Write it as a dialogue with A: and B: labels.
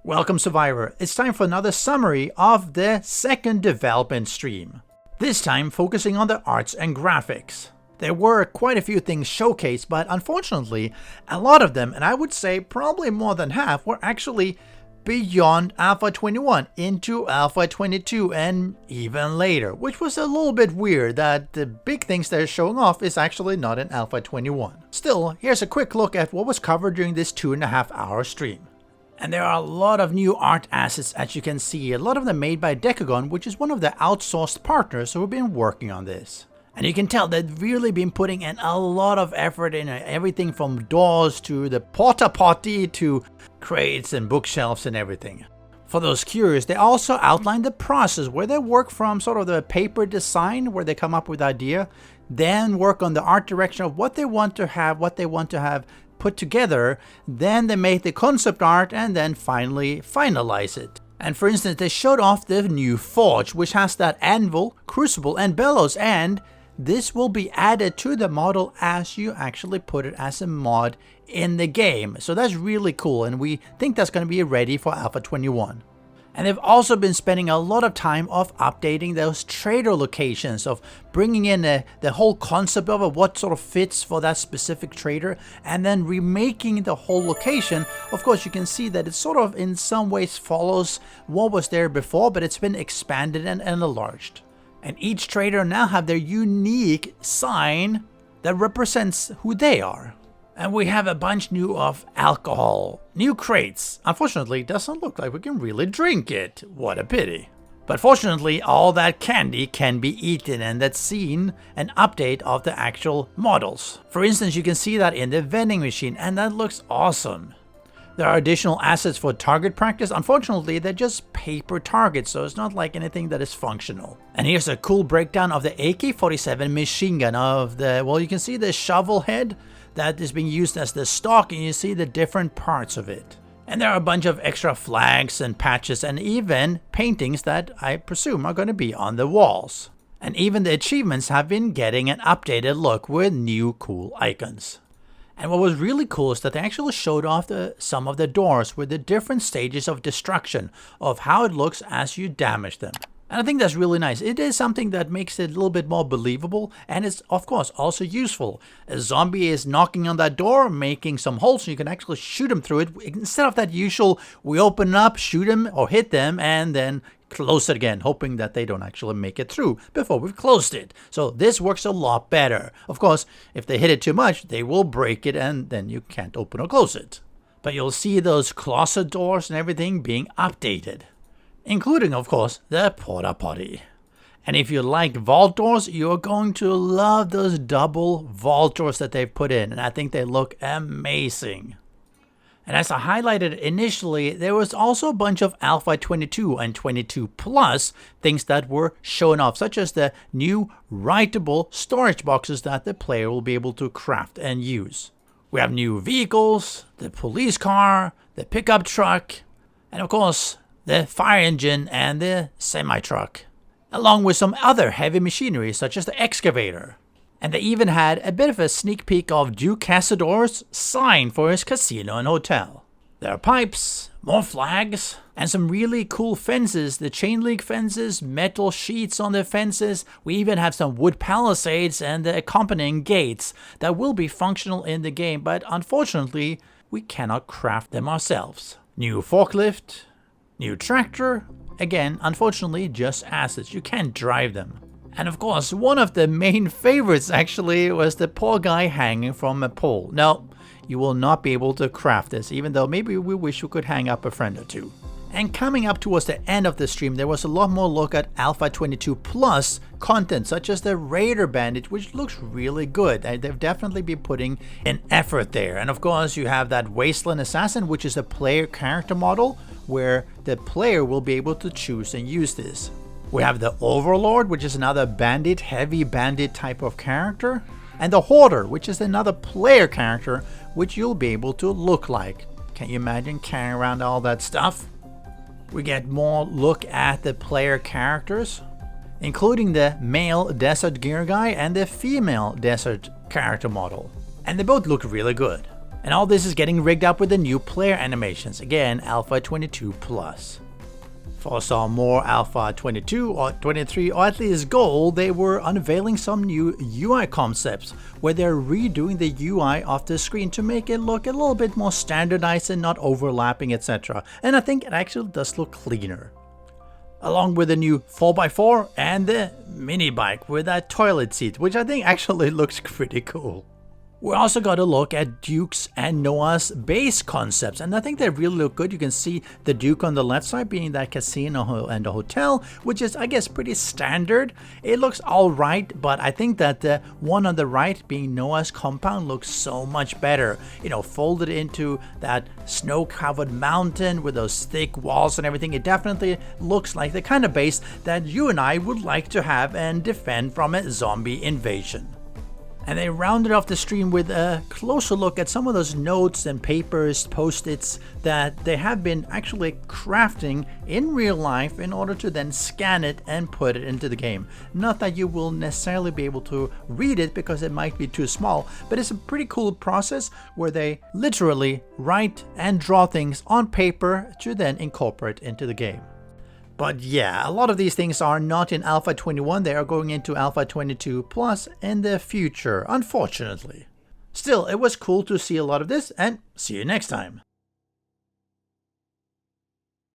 A: Welcome Survivor, it's time for another summary of the second development stream. This time focusing on the arts and graphics. There were quite a few things showcased, but unfortunately a lot of them, and I would say probably more than half, were actually beyond Alpha 21 into Alpha 22 and even later, which was a little bit weird that the big things they're showing off is actually not in Alpha 21. Still, here's a quick look at what was covered during this 2.5-hour stream. And there are a lot of new art assets, as you can see, a lot of them made by Decagon, which is one of the outsourced partners who have been working on this. And you can tell they've really been putting in a lot of effort in everything from doors to the porta potty to crates and bookshelves and everything. For those curious, they also outline the process where they work from sort of the paper design, where they come up with idea, then work on the art direction of what they want to have put together, then they make the concept art and then finally finalize it. And for instance, they showed off the new forge, which has that anvil, crucible and bellows, and this will be added to the model as you actually put it as a mod in the game. So that's really cool, and we think that's going to be ready for Alpha 21. And they've also been spending a lot of time of updating those trader locations, of bringing in the whole concept of it, what sort of fits for that specific trader, and then remaking the whole location. Of course, you can see that it sort of in some ways follows what was there before, but it's been expanded and enlarged. And each trader now have their unique sign that represents who they are. And we have a bunch new of alcohol, new crates. Unfortunately, it doesn't look like we can really drink it. What a pity. But fortunately, all that candy can be eaten, and that's seen an update of the actual models. For instance, you can see that in the vending machine, and that looks awesome. There are additional assets for target practice. Unfortunately, they're just paper targets, so it's not like anything that is functional. And here's a cool breakdown of the AK-47 machine gun of the, well, you can see the shovel head that is being used as the stock, and you see the different parts of it. And there are a bunch of extra flags and patches and even paintings that I presume are going to be on the walls. And even the achievements have been getting an updated look with new cool icons. And what was really cool is that they actually showed off some of the doors with the different stages of destruction, of how it looks as you damage them. And I think that's really nice. It is something that makes it a little bit more believable, and it's of course also useful. A zombie is knocking on that door, making some holes, so you can actually shoot him through it. Instead of that usual, we open up, shoot him or hit them, and then close it again, hoping that they don't actually make it through before we've closed it. So this works a lot better. Of course, if they hit it too much, they will break it, and then you can't open or close it. But you'll see those closet doors and everything being updated, including, of course, the porta potty. And if you like vault doors, you're going to love those double vault doors that they've put in, and I think they look amazing. And as I highlighted initially, there was also a bunch of Alpha 22 and 22 Plus things that were shown off, such as the new writable storage boxes that the player will be able to craft and use. We have new vehicles, the police car, the pickup truck, and of course, the fire engine and the semi-truck, along with some other heavy machinery such as the excavator. And they even had a bit of a sneak peek of Duke Cazador's sign for his casino and hotel. There are pipes, more flags, and some really cool fences, the chain link fences, metal sheets on the fences. We even have some wood palisades and the accompanying gates that will be functional in the game, but unfortunately, we cannot craft them ourselves. New forklift, new tractor, again, unfortunately, just assets. You can't drive them. And of course, one of the main favorites actually was the poor guy hanging from a pole. No, you will not be able to craft this, even though maybe we wish we could hang up a friend or two. And coming up towards the end of the stream, there was a lot more look at Alpha 22 Plus content, such as the Raider Bandit, which looks really good. They've definitely been putting an effort there. And of course, you have that Wasteland Assassin, which is a player character model, where the player will be able to choose and use this. We have the Overlord, which is another bandit, heavy bandit type of character. And the Hoarder, which is another player character, which you'll be able to look like. Can you imagine carrying around all that stuff? We get more look at the player characters, including the male desert gear guy and the female desert character model. And they both look really good. And all this is getting rigged up with the new player animations, again Alpha 22 Plus. For some more Alpha 22 or 23 or at least Gold, they were unveiling some new UI concepts where they're redoing the UI of the screen to make it look a little bit more standardized and not overlapping, etc. And I think it actually does look cleaner. Along with the new 4x4 and the mini bike with that toilet seat, which I think actually looks pretty cool. We also got a look at Duke's and Noah's base concepts, and I think they really look good. You can see the Duke on the left side being that casino and the hotel, which is, I guess, pretty standard. It looks alright, but I think that the one on the right being Noah's compound looks so much better. You know, folded into that snow-covered mountain with those thick walls and everything. It definitely looks like the kind of base that you and I would like to have and defend from a zombie invasion. And they rounded off the stream with a closer look at some of those notes and papers, Postits that they have been actually crafting in real life in order to then scan it and put it into the game. Not that you will necessarily be able to read it because it might be too small, but it's a pretty cool process where they literally write and draw things on paper to then incorporate into the game. But yeah, a lot of these things are not in Alpha 21, they are going into Alpha 22 Plus in the future, unfortunately. Still, it was cool to see a lot of this, and see you next time.